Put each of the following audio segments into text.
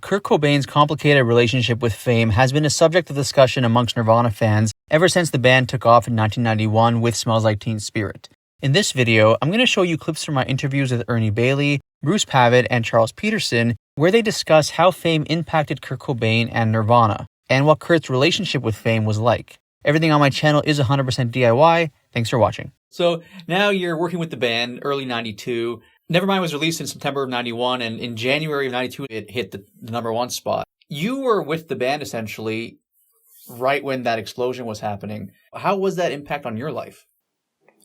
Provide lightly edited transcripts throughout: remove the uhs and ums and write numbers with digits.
Kurt Cobain's complicated relationship with fame has been a subject of discussion amongst Nirvana fans ever since the band took off in 1991 with Smells Like Teen Spirit. In this video, I'm going to show you clips from my interviews with Ernie Bailey, Bruce Pavitt, and Charles Peterson, where they discuss how fame impacted Kurt Cobain and Nirvana, and what Kurt's relationship with fame was like. Everything on my channel is 100% DIY. Thanks for watching. So now you're working with the band, early 92. Nevermind was released in September of 91, and in January of 92, it hit the number one spot. You were with the band, essentially, right when that explosion was happening. How was that impact on your life?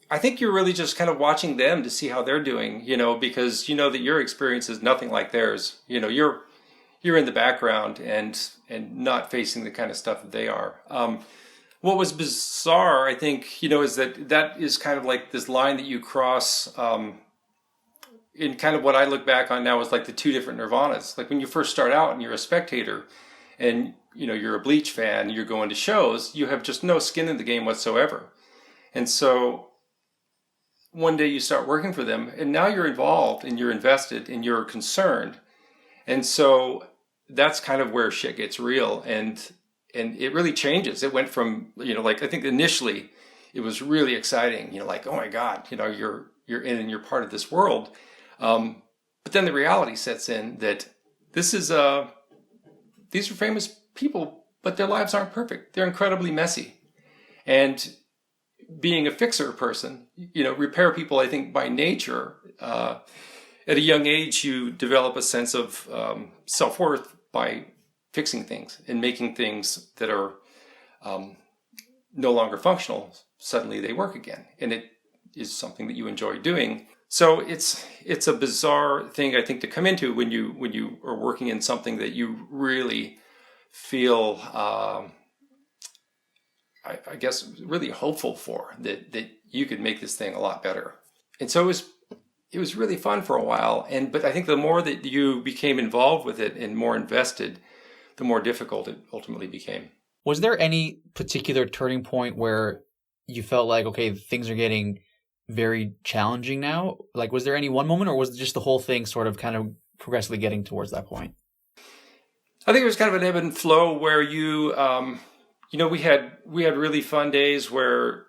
I think you're really just kind of watching them to see how they're doing, because you know that your experience is nothing like theirs. You're in the background and not facing the kind of stuff that they are. What was bizarre, I think, is that is kind of like this line that you cross in kind of what I look back on now is like the two different Nirvanas. Like when you first start out and you're a spectator and, you're a Bleach fan, you're going to shows, you have just no skin in the game whatsoever. And so one day you start working for them and now you're involved and you're invested and you're concerned. And so that's kind of where shit gets real and it really changes. It went from, I think initially it was really exciting, like, oh my God, you're in and you're part of this world. But then the reality sets in that these are famous people, but their lives aren't perfect. They're incredibly messy. And being a fixer person, repair people, I think by nature, at a young age, you develop a sense of self-worth by fixing things and making things that are no longer functional. Suddenly they work again. And it is something that you enjoy doing. So it's a bizarre thing, I think, to come into when you are working in something that you really feel, I guess, really hopeful for, that you could make this thing a lot better. And so it was really fun for a while. But I think the more that you became involved with it and more invested, the more difficult it ultimately became. Was there any particular turning point where you felt like, okay, things are getting very challenging now? Like, was there any one moment, or was it just the whole thing sort of kind of progressively getting towards that point? I think it was kind of an ebb and flow where we had really fun days where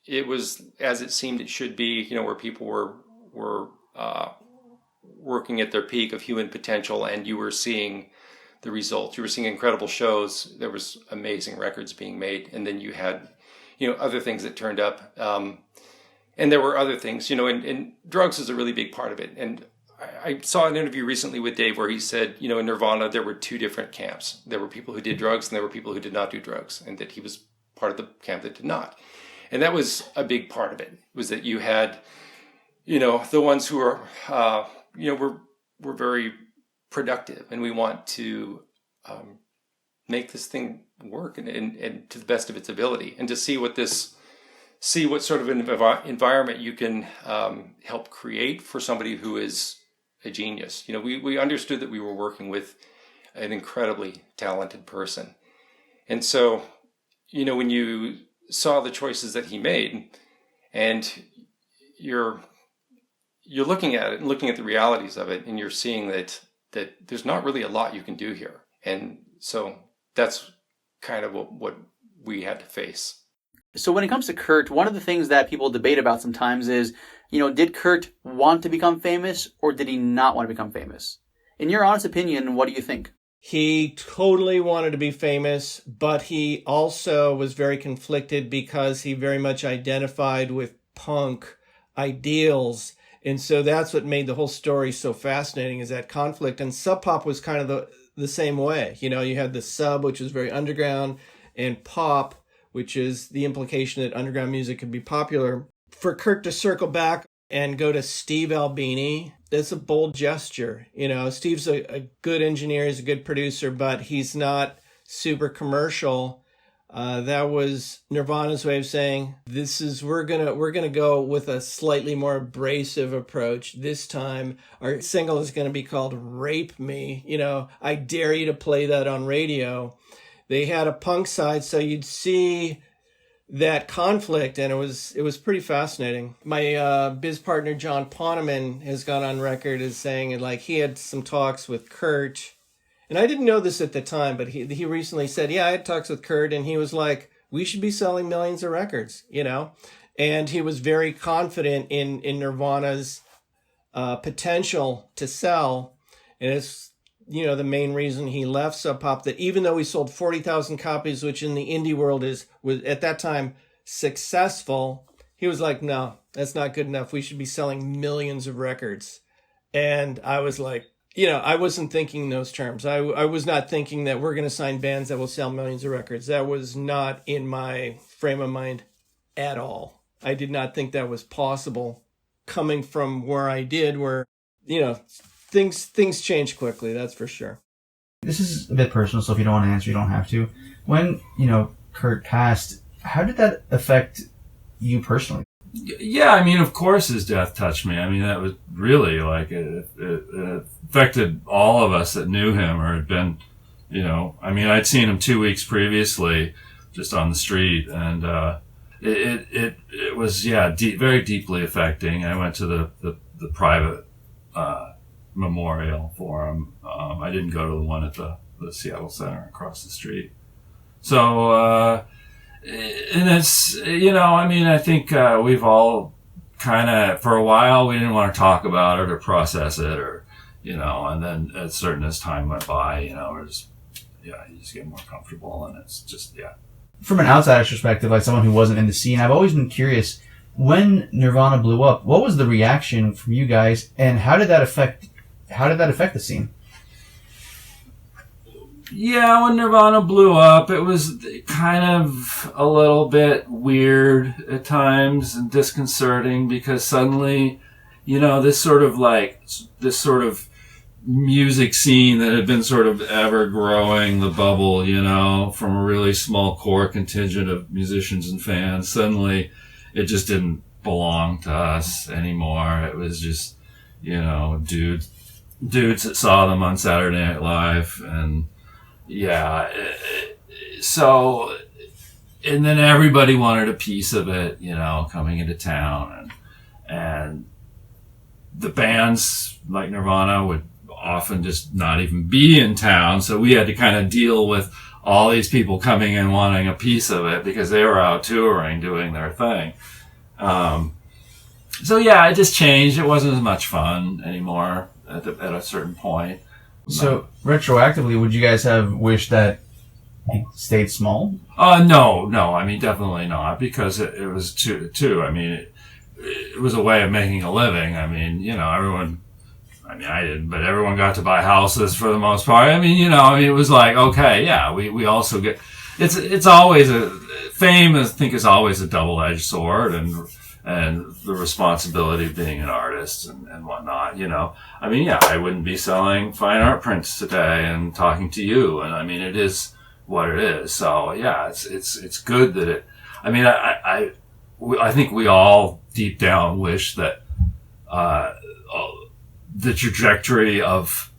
it was as it seemed it should be, where people were working at their peak of human potential, and you were seeing the results. You were seeing incredible shows. There was amazing records being made, and then you had, other things that turned up. And there were other things, and drugs is a really big part of it. And I saw an interview recently with Dave where he said, in Nirvana, there were two different camps. There were people who did drugs and there were people who did not do drugs, and that he was part of the camp that did not. And that was a big part of it, was that you had, the ones who are, were very productive, and we want to make this thing work and to the best of its ability, and to see what sort of an environment you can help create for somebody who is a genius. We understood that we were working with an incredibly talented person. And so, when you saw the choices that he made, and you're looking at it and looking at the realities of it, and you're seeing that there's not really a lot you can do here. And so that's kind of what we had to face. So when it comes to Kurt, one of the things that people debate about sometimes is, did Kurt want to become famous, or did he not want to become famous? In your honest opinion, what do you think? He totally wanted to be famous, but he also was very conflicted because he very much identified with punk ideals. And so that's what made the whole story so fascinating, is that conflict. And Sub Pop was kind of the same way. You had the sub, which was very underground, and pop, which is the implication that underground music could be popular. For Kurt to circle back and go to Steve Albini, that's a bold gesture. Steve's a good engineer, he's a good producer, but he's not super commercial. That was Nirvana's way of saying, we're gonna go with a slightly more abrasive approach. This time, our single is gonna be called Rape Me. I dare you to play that on radio. They had a punk side, so you'd see that conflict, and it was pretty fascinating. My biz partner John Poneman has gone on record as saying, like, he had some talks with Kurt, And I didn't know this at the time, but he recently said, yeah, I had talks with Kurt, and he was like, we should be selling millions of records, you know? And he was very confident in Nirvana's potential to sell. And it's, you know, the main reason he left Sub Pop, that even though he sold 40,000 copies, which in the indie world was at that time successful, he was like, no, that's not good enough. We should be selling millions of records. And I was like, you know, I wasn't thinking in those terms. I was not thinking that we're going to sign bands that will sell millions of records. That was not in my frame of mind at all. I did not think that was possible coming from where I did, where, you know, things change quickly, that's for sure. This is a bit personal, so if you don't want to answer, you don't have to. When, you know, Kurt passed, how did that affect you personally? Yeah, I mean, of course his death touched me. I mean, that was really like, it affected all of us that knew him or had been, you know, I mean, I'd seen him 2 weeks previously just on the street, and it was, yeah, very deeply affecting. I went to the private memorial for him. I didn't go to the one at the Seattle Center across the street. So, and it's, you know, I mean, I think we've all kind of, for a while, we didn't want to talk about it or process it, or, you know, and then as time went by, you know, we're just, yeah, you just get more comfortable, and it's just, yeah. From an outsider's perspective, like someone who wasn't in the scene, I've always been curious, when Nirvana blew up, what was the reaction from you guys, and how did that affect the scene? Yeah, when Nirvana blew up, it was kind of a little bit weird at times and disconcerting, because suddenly, you know, this sort of music scene that had been sort of ever growing, the bubble, you know, from a really small core contingent of musicians and fans, suddenly it just didn't belong to us anymore. It was just, you know, dudes that saw them on Saturday Night Live, and yeah, so, and then everybody wanted a piece of it, you know, coming into town, and the bands like Nirvana would often just not even be in town, so we had to kind of deal with all these people coming in wanting a piece of it because they were out touring, doing their thing. So yeah, it just changed. It wasn't as much fun anymore at a certain point. So, retroactively, would you guys have wished that it stayed small? No, I mean, definitely not, because it was too, I mean, it was a way of making a living. I mean, you know, I didn't, but everyone got to buy houses for the most part. I mean, you know, it was like, okay, yeah, we also get, it's always fame, I think, is always a double-edged sword, and the responsibility of being an artist and whatnot, you know. I mean, yeah, I wouldn't be selling fine art prints today and talking to you, and I mean, it is what it is. So yeah, it's good that it, I mean, I think we all deep down wish that the trajectory of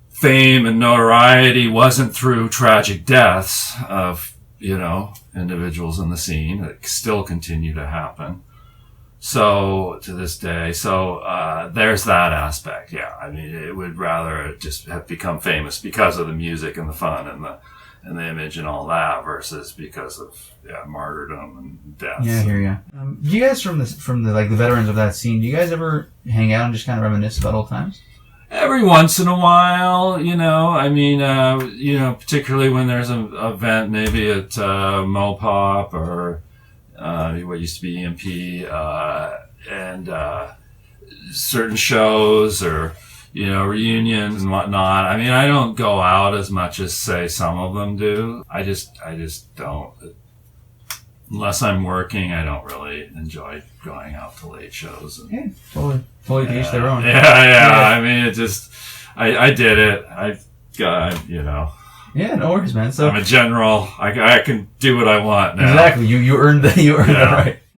fame and notoriety wasn't through tragic deaths of, you know, individuals in the scene that still continue to happen. So to this day, there's that aspect. Yeah, I mean, it would rather just have become famous because of the music and the fun and the image and all that, versus because of martyrdom and death. Yeah, I hear you. Do you guys from the like the veterans of that scene, do you guys ever hang out and just kind of reminisce about old times? Every once in a while, you know, I mean, you know, particularly when there's an event, maybe at Mopop or what used to be EMP, and certain shows or, you know, reunions and whatnot. I mean, I don't go out as much as, say, some of them do. I just don't. Unless I'm working, I don't really enjoy going out to late shows. Yeah, totally to each their own. Yeah. I mean, it just, I did it. I got, you know. Yeah, no worries, man. So I'm a general. I can do what I want now. Exactly. You earned the right.